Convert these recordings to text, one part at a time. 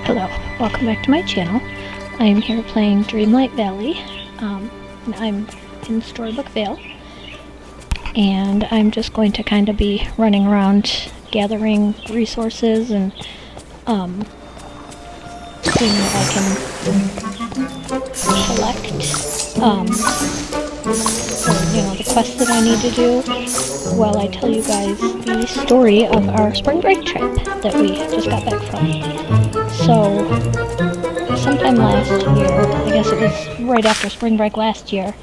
Hello, welcome back to my channel. I am here playing Dreamlight Valley. I'm in Storybook Vale, and I'm just going to kind of be running around gathering resources and seeing what I can collect, or, the quests that I need to do, while I tell you guys the story of our spring break trip that we just got back from. So, sometime last year, I guess it was right after spring break last year,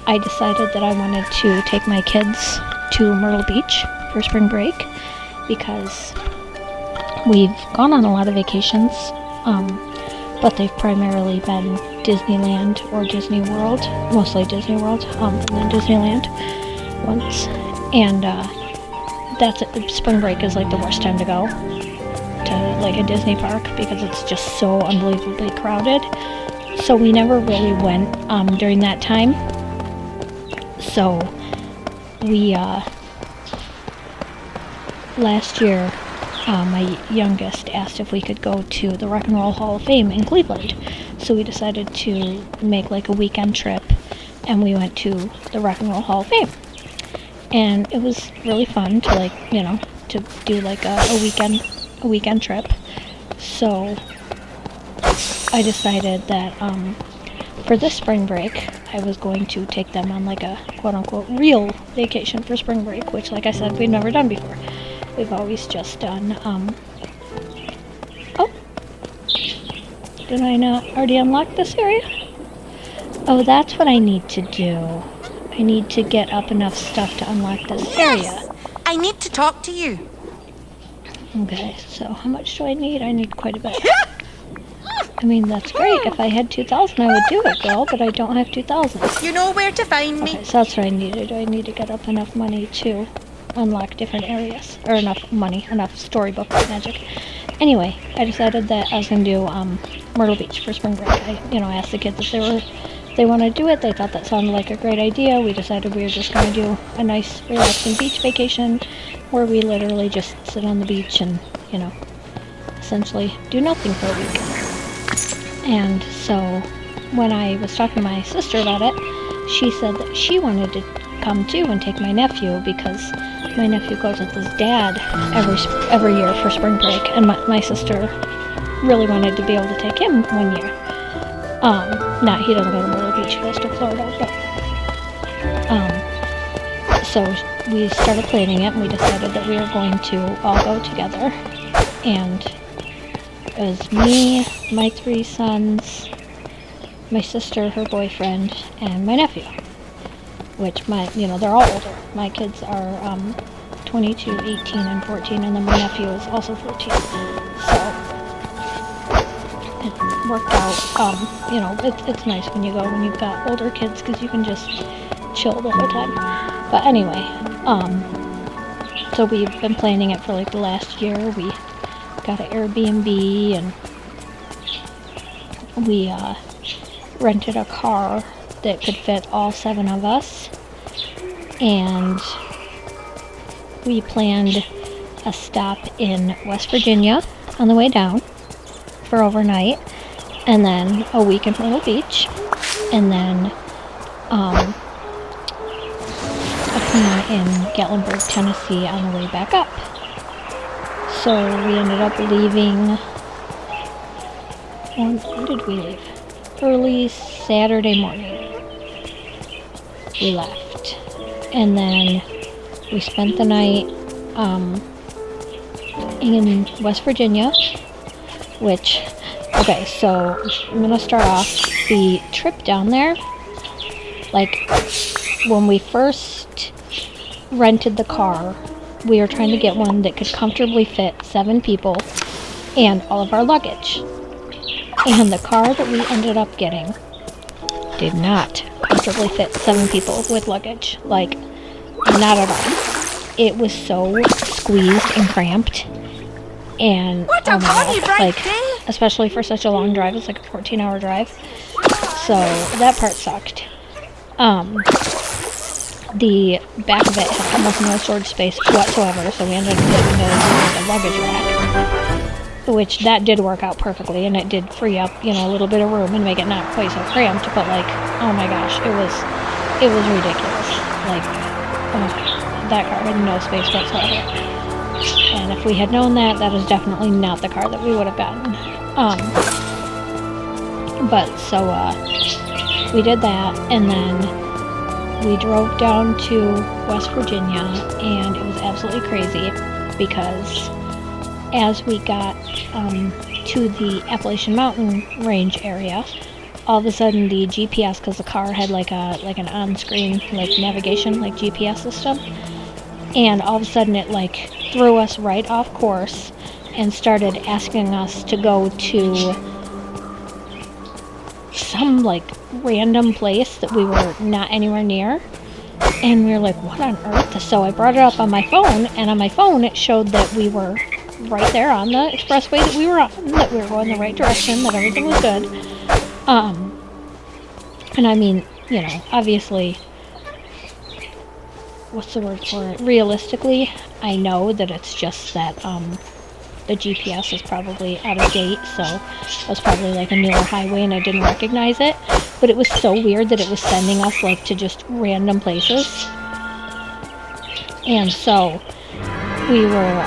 I decided that I wanted to take my kids to Myrtle Beach for spring break, because we've gone on a lot of vacations, but they've primarily been Disneyland or Disney World, mostly Disney World, and then Disneyland once, and spring break is like the worst time to go to like a Disney park because it's just so unbelievably crowded. So we never really went during that time. So we last year my youngest asked if we could go to the Rock and Roll Hall of Fame in Cleveland. So we decided to make like a weekend trip, and we went to the Rock and Roll Hall of Fame. And it was really fun to to do like a weekend trip. So I decided that for this spring break I was going to take them on like a quote-unquote real vacation for spring break, which, like I said, we've never done before. We've always just done oh, did I not already unlock this area? Oh, that's what I need to do. I need to get up enough stuff to unlock this area. I need to talk to you. Okay, so how much do I need? I need quite a bit. I mean, that's great. If I had 2,000, I would do it, girl, but I don't have 2,000. You know where to find me. Okay, so that's what I needed. I need to get up enough money to unlock different areas. Or enough money, enough storybook magic. Anyway, I decided that I was going to do Myrtle Beach for spring break. I asked the kids if they want to do it. They thought that sounded like a great idea. We decided we were just going to do a nice, relaxing beach vacation where we literally just sit on the beach and, essentially do nothing for a week. And so when I was talking to my sister about it, she said that she wanted to come too and take my nephew, because my nephew goes with his dad every year for spring break, and my sister really wanted to be able to take him one year. He doesn't go to Myrtle Beach, he goes to Florida, but, so we started planning it, and we decided that we were going to all go together, and it was me, my 3 sons, my sister, her boyfriend, and my nephew, which they're all older. My kids are, 22, 18, and 14, and then my nephew is also 14, so it worked out. It's nice when you've got older kids, because you can just chill the whole time. But anyway, so we've been planning it for like the last year. We got an Airbnb, and we rented a car that could fit all 7 of us, and we planned a stop in West Virginia on the way down for overnight, and then a week in Myrtle Beach, and then a clean in Gatlinburg, Tennessee on the way back up. So we ended up leaving, when did we leave? Early Saturday morning we left, and then we spent the night in West Virginia, which, okay, so I'm gonna start off the trip down there. Like, when we first rented the car, we were trying to get one that could comfortably fit 7 people and all of our luggage. And the car that we ended up getting did not comfortably fit 7 people with luggage. Like, not at all. It was so squeezed and cramped. And, oh my God, like, especially for such a long drive. It's like a 14-hour drive. So, that part sucked. The back of it had almost no storage space whatsoever, so we ended up getting a luggage rack. which that did work out perfectly, and it did free up, you know, a little bit of room and make it not quite so cramped, but like, oh my gosh, it was ridiculous. Like, oh, that car had no space whatsoever. And if we had known that, that is definitely not the car that we would have gotten. But so we did that, and then we drove down to West Virginia, and it was absolutely crazy because as we got to the Appalachian Mountain Range area, all of a sudden the GPS, because the car had like an on-screen like navigation, like GPS system, and all of a sudden it like threw us right off course and started asking us to go to some like random place that we were not anywhere near. And we were like, what on earth? So I brought it up on my phone, and on my phone it showed that we were right there on the expressway that we were on, that we were going the right direction, that everything was good. And I mean, you know, obviously, what's the word for it? Realistically, I know that it's just that the GPS is probably out of date, so it was probably like a newer highway and I didn't recognize it. But it was so weird that it was sending us like to just random places. And so we were,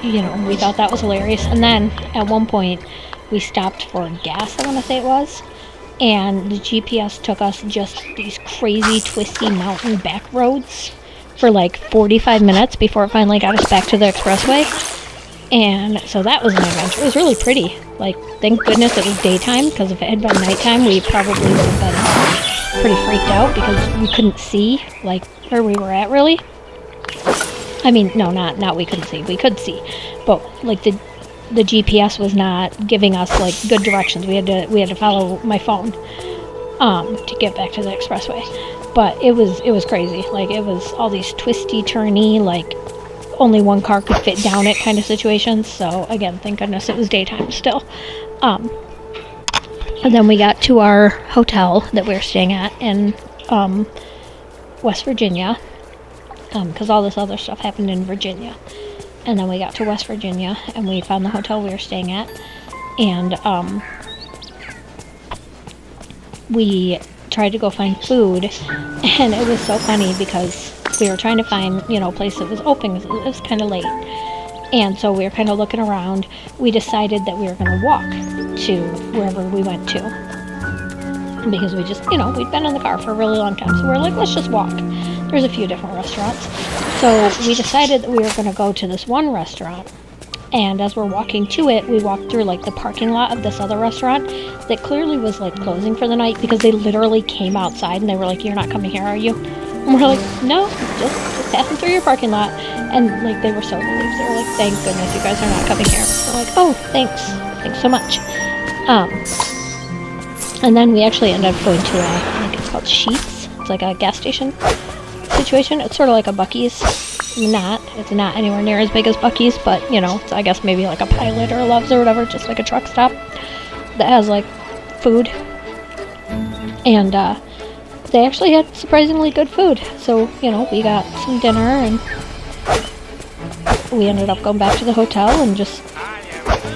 you know, we thought that was hilarious. And then at one point we stopped for gas, I want to say it was. And the GPS took us just these crazy twisty mountain back roads for like 45 minutes before it finally got us back to the expressway. And so that was an adventure. It was really pretty. Like, thank goodness it was daytime, because if it had been nighttime, we probably would have been pretty freaked out because we couldn't see, like, where we were at, really. I mean, no, not we couldn't see. We could see. But, like, the GPS was not giving us, like, good directions. We had to follow my phone to get back to the expressway. But it was crazy. Like, it was all these twisty, turny, like, only one car could fit down it kind of situations. So again, thank goodness it was daytime still. And then we got to our hotel that we were staying at in West Virginia, because all this other stuff happened in Virginia. And then we got to West Virginia and we found the hotel we were staying at, and we tried to go find food, and it was so funny because we were trying to find, you know, a place that was open. It was kind of late, and so we were kind of looking around. We decided that we were going to walk to wherever we went to, because we just, you know, we'd been in the car for a really long time, so we were like, let's just walk. There's a few different restaurants, so we decided that we were going to go to this one restaurant. And as we're walking to it, we walked through like the parking lot of this other restaurant that clearly was like closing for the night, because they literally came outside and they were like, you're not coming here, are you? And we're like, no, just passing through your parking lot. And like, they were so relieved. They were like, thank goodness you guys are not coming here. We're like, oh, thanks so much. And then we actually ended up going to I think it's called Sheetz. It's like a gas station situation. It's sort of like a Buc-ee's. It's not anywhere near as big as Buc-ee's, but you know, it's, I guess maybe like a Pilot or a Love's or whatever, just like a truck stop that has like food. And they actually had surprisingly good food, so you know, we got some dinner and we ended up going back to the hotel and just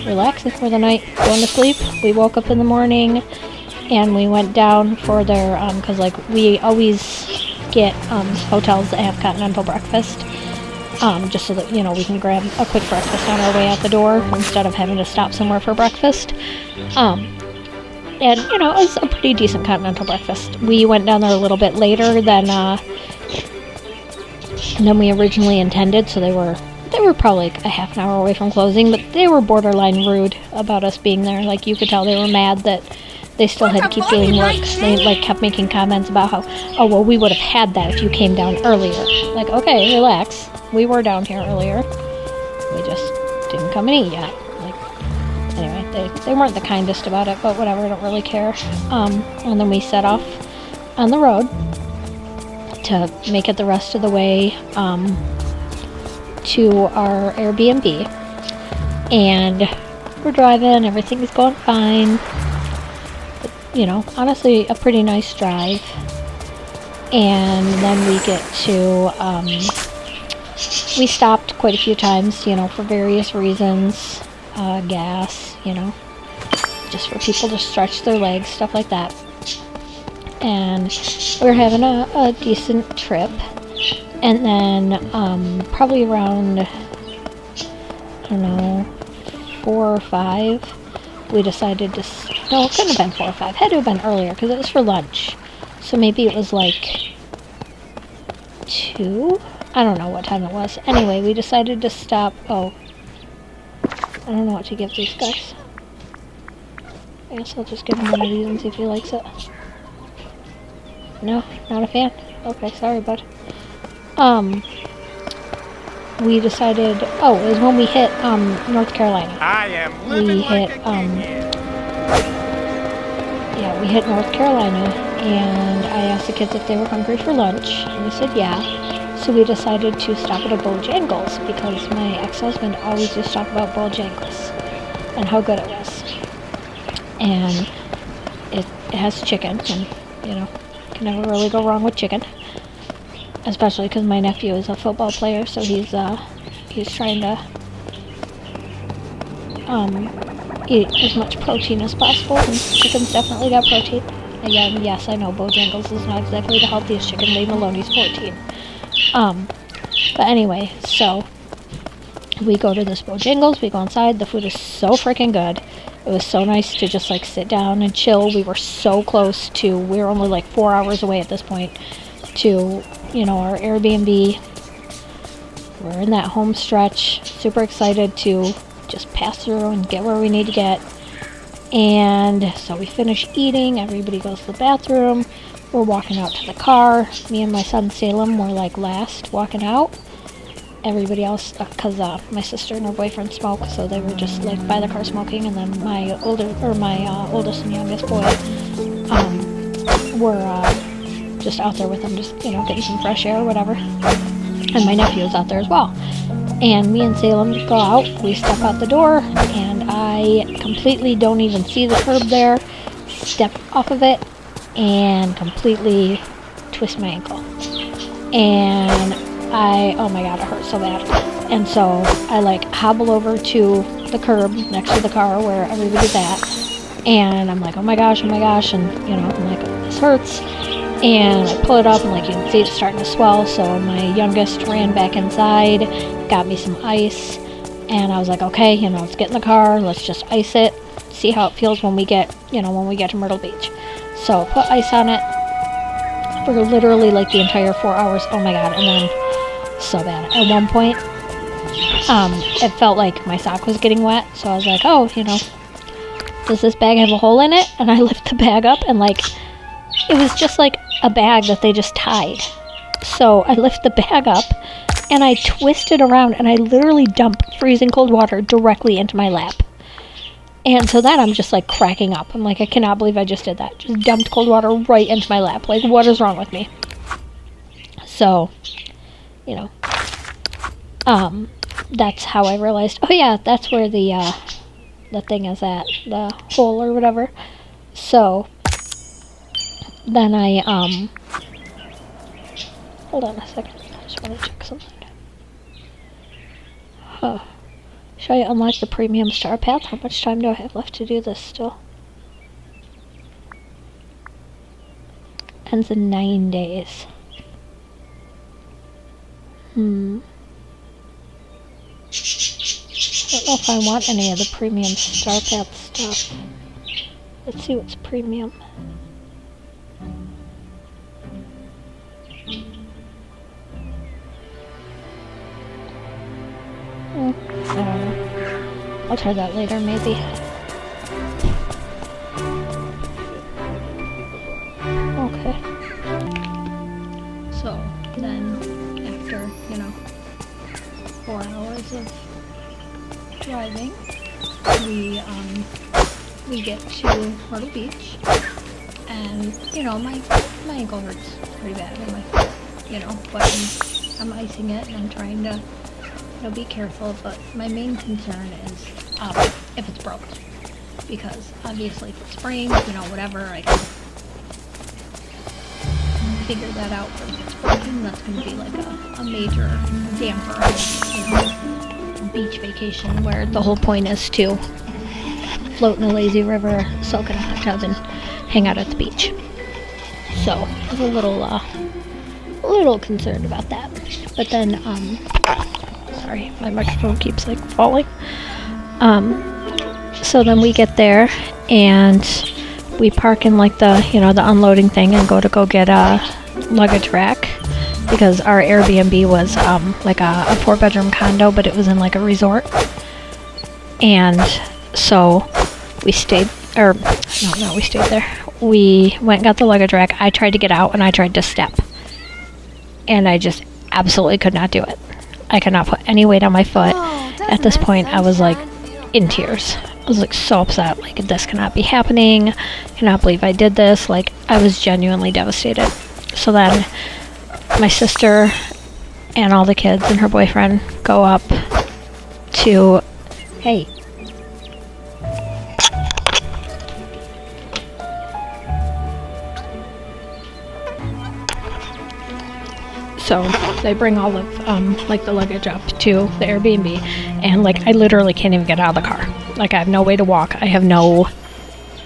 relaxing for the night, going to sleep. We woke up in the morning and we went down for their because like we always get hotels that have continental breakfast, just so that, you know, we can grab a quick breakfast on our way out the door instead of having to stop somewhere for breakfast. And you know, it was a pretty decent continental breakfast. We went down there a little bit later than we originally intended, so they were probably like a half an hour away from closing, but they were borderline rude about us being there. Like, you could tell they were mad that they still had to keep doing work. They like kept making comments about how, oh well, we would have had that if you came down earlier. Like, okay, relax. We were down here earlier. We just didn't come and eat yet. Like, anyway, they weren't the kindest about it, but whatever, I don't really care. And then we set off on the road to make it the rest of the way to our Airbnb. And we're driving, everything's going fine. You know, honestly, a pretty nice drive. And then we get to we stopped quite a few times, you know, for various reasons. Gas, you know, just for people to stretch their legs, stuff like that. And we were having a decent trip. And then, probably around, I don't know, 4 or 5, we decided to, no, it couldn't have been 4 or 5, had to have been earlier, because it was for lunch. So maybe it was like 2? I don't know what time it was. Anyway, we decided to stop, I don't know what to give these guys. I guess I'll just give him one of these and see if he likes it. No, not a fan? Okay, sorry, bud. We decided, it was when we hit, North Carolina. I am living like a king here. Yeah, we hit North Carolina, and I asked the kids if they were hungry for lunch, and they said yeah. So we decided to stop at a Bojangles, because my ex-husband always used to talk about Bojangles, and how good it was. And it has chicken, and, you know, can never really go wrong with chicken. Especially because my nephew is a football player, so he's trying to eat as much protein as possible, and chicken's definitely got protein. Again, yes, I know Bojangles is not exactly the healthiest chicken. Leave him alone, he's 14. But anyway, so we go to this Bojangles, we go inside, the food is so freaking good. It was so nice to just like sit down and chill. We were so close to, we were only like 4 hours away at this point to, you know, our Airbnb. We're in that home stretch, super excited to just pass through and get where we need to get. And so we finish eating, everybody goes to the bathroom, we're walking out to the car. Me and my son Salem were like last walking out. Everybody else, because my sister and her boyfriend smoke, so they were just like by the car smoking, and then my oldest and youngest boy were just out there with them, just, you know, getting some fresh air or whatever. And my nephew was out there as well. And me and Salem go out, we step out the door, and I completely don't even see the curb there, step off of it, and completely twist my ankle. And oh my god, it hurt so bad. And so I like hobble over to the curb next to the car where everybody's at, and I'm like, oh my gosh, and you know, I'm like, this hurts. And I pull it up, and like you can see it's starting to swell. So my youngest ran back inside, got me some ice, and I was like, okay, you know, let's get in the car, let's just ice it, see how it feels when we get, you know, when we get to Myrtle Beach. So put ice on it for literally like the entire 4 hours. Oh my god. And then so bad. At one point, it felt like my sock was getting wet, so I was like, oh, you know, does this bag have a hole in it? And I lift the bag up, and like, it was just like a bag that they just tied. So I lift the bag up, and I twist it around, and I literally dump freezing cold water directly into my lap. And so then I'm just like cracking up. I'm like, I cannot believe I just did that. Just dumped cold water right into my lap. Like, what is wrong with me? So, you know, that's how I realized, oh yeah, that's where the thing is at, the hole or whatever. So then I, hold on a second, I just want to check something. Huh. Should I unlock the premium star path? How much time do I have left to do this still? Ends in 9 days. I don't know if I want any of the premium star path stuff. Let's see what's premium. I don't know. I'll try that later, maybe. Okay. So, then, after, you know, 4 hours of driving, we get to Myrtle Beach, and, you know, my ankle hurts pretty bad, and you know, but I'm icing it, and I'm trying to, you know, be careful, but my main concern is, if it's broken, because obviously if it sprains, you know, whatever, I can figure that out, but if it's broken, assume that's going to be like a major damper on, beach vacation, where the whole point is to float in a lazy river, soak in a hot tub, and hang out at the beach. So I was a little concerned about that. But then, sorry, my microphone keeps like falling. So then we get there and we park in like the the unloading thing and go get a luggage rack, because our Airbnb was like a 4-bedroom condo, but it was in like a resort. And so we stayed, or no, we stayed there. We went and got the luggage rack. I tried to get out and I tried to step. And I just absolutely could not do it. I could not put any weight on my foot. At this point, I was like in tears. I was like so upset. Like, this cannot be happening. I cannot believe I did this. Like, I was genuinely devastated. So then my sister and all the kids and her boyfriend go up to, hey. So they bring all of like the luggage up to the Airbnb, and like I literally can't even get out of the car. Like, I have no way to walk. I have no,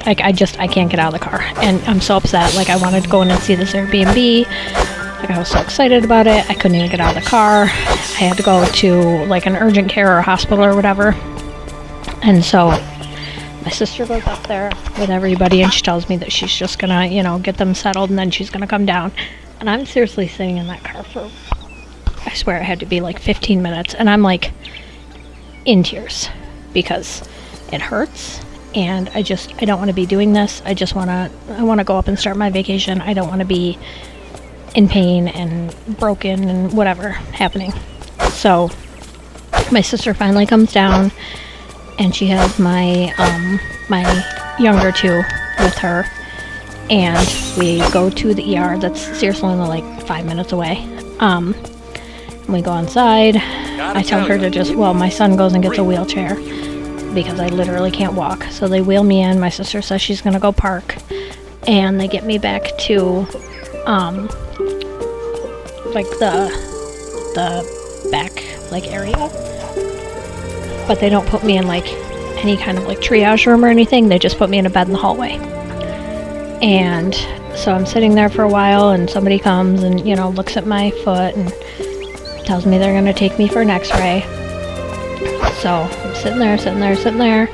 like, I can't get out of the car, and I'm so upset. Like, I wanted to go in and see this Airbnb. Like, I was so excited about it. I couldn't even get out of the car. I had to go to like an urgent care or a hospital or whatever. And so my sister goes up there with everybody, and she tells me that she's just gonna, get them settled, and then she's gonna come down. And I'm seriously sitting in that car for, I swear it had to be like 15 minutes. And I'm like in tears because it hurts. And I don't want to be doing this. I want to go up and start my vacation. I don't want to be in pain and broken and whatever happening. So my sister finally comes down, and she has my younger two with her. And we go to the ER that's seriously only like 5 minutes away. We go inside. I tell her to just, my son goes and gets a wheelchair because I literally can't walk. So they wheel me in. My sister says she's going to go park. And they get me back to, like the back, like, area. But they don't put me in, like, any kind of, like, triage room or anything. They just put me in a bed in the hallway. And so I'm sitting there for a while, and somebody comes and, looks at my foot and tells me they're going to take me for an x-ray. So I'm sitting there.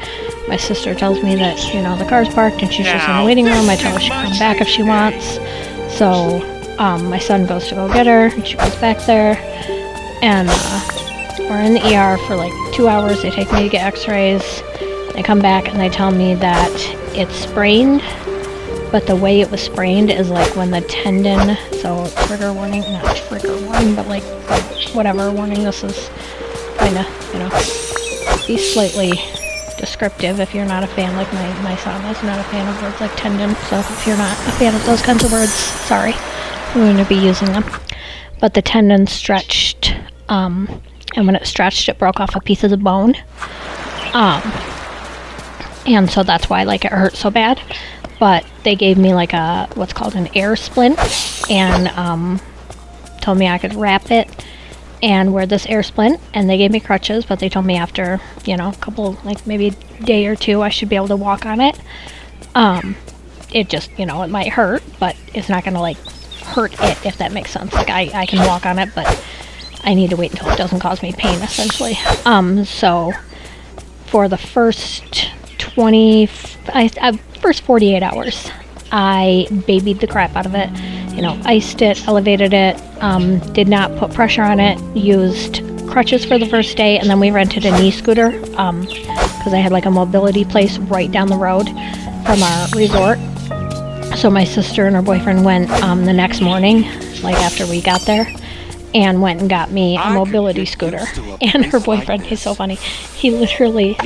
My sister tells me that, the car's parked and she's just in the waiting room. I tell her she can come back if she wants. So my son goes to go get her, and she goes back there. And we're in the ER for like 2 hours. They take me to get x-rays. They come back and they tell me that it's sprained. But the way it was sprained is like when the tendon, so trigger warning, not trigger warning, but like whatever warning, this is kind of, be slightly descriptive if you're not a fan, like my son is not a fan of words like tendon, so if you're not a fan of those kinds of words, sorry, I'm going to be using them. But the tendon stretched, and when it stretched, it broke off a piece of the bone, and so that's why, like, it hurt so bad. But they gave me like what's called an air splint, and told me I could wrap it and wear this air splint, and they gave me crutches, but they told me after, a couple, like maybe a day or two, I should be able to walk on it. It just, it might hurt, but it's not gonna like hurt it, if that makes sense. Like, I can walk on it, but I need to wait until it doesn't cause me pain, essentially. So for the first first 48 hours, I babied the crap out of it. Iced it, elevated it, did not put pressure on it, used crutches for the first day, and then we rented a knee scooter, because I had like a mobility place right down the road from our resort. So my sister and her boyfriend went the next morning, like after we got there, and went and got me a mobility scooter. And her boyfriend, he's so funny, he literally,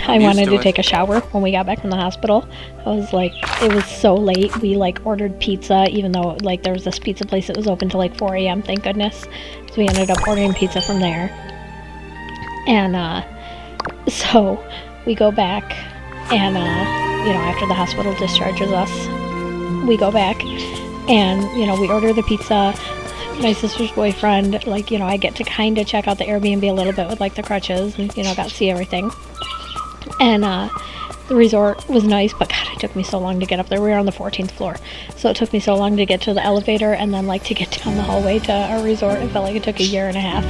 I wanted to take a shower when we got back from the hospital. I was like, it was so late, we like ordered pizza, even though like there was this pizza place that was open till like 4 a.m, thank goodness. So we ended up ordering pizza from there. And so we go back, and after the hospital discharges us, we go back and we order the pizza. my sister's boyfriend, like, you know, I get to kind of check out the Airbnb a little bit with, like, the crutches and, you know, got to see everything. And, the resort was nice, but God, it took me so long to get up there. We were on the 14th floor, so it took me so long to get to the elevator and then, like, to get down the hallway to our resort. It felt like it took a year and a half.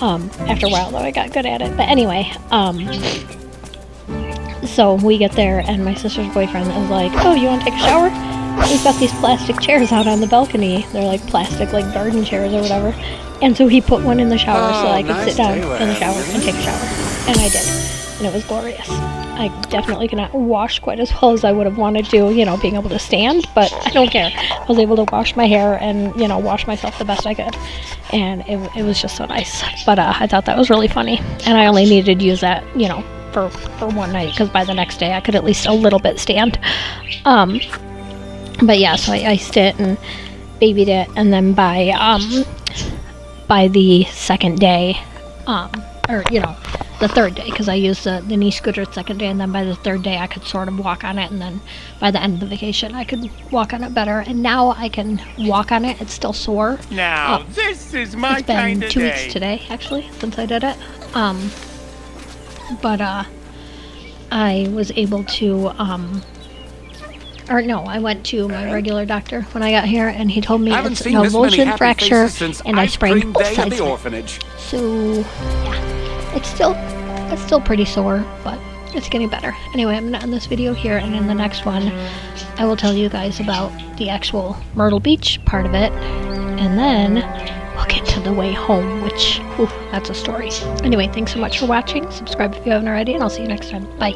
After a while, though, I got good at it. But anyway, so we get there, and my sister's boyfriend is like, oh, you want to take a shower? We've got these plastic chairs out on the balcony. They're like plastic, like garden chairs or whatever. And so he put one in the shower so I could sit down in the shower and take a shower. And I did. And it was glorious. I definitely cannot wash quite as well as I would have wanted to, you know, being able to stand, but I don't care. I was able to wash my hair and, you know, wash myself the best I could. And it was just so nice. But I thought that was really funny. And I only needed to use that, you know, for one night, because by the next day I could at least a little bit stand. But yeah, so I iced it and babied it, and then by the second day, or, you know, the third day, because I used the knee scooter the second day, and then by the third day I could sort of walk on it, and then by the end of the vacation I could walk on it better, and now I can walk on it. It's still sore. Now, this is my kind of day. It's been 2 weeks today, actually, since I did it. But I was able to, or no, I went to my regular doctor when I got here, and he told me it's an avulsion fracture, and I sprained both sides of it. So, yeah, it's still pretty sore, but it's getting better. Anyway, I'm gonna end this video here, and in the next one, I will tell you guys about the actual Myrtle Beach part of it, and then we'll get to the way home, which, whew, that's a story. Anyway, thanks so much for watching. Subscribe if you haven't already, and I'll see you next time. Bye.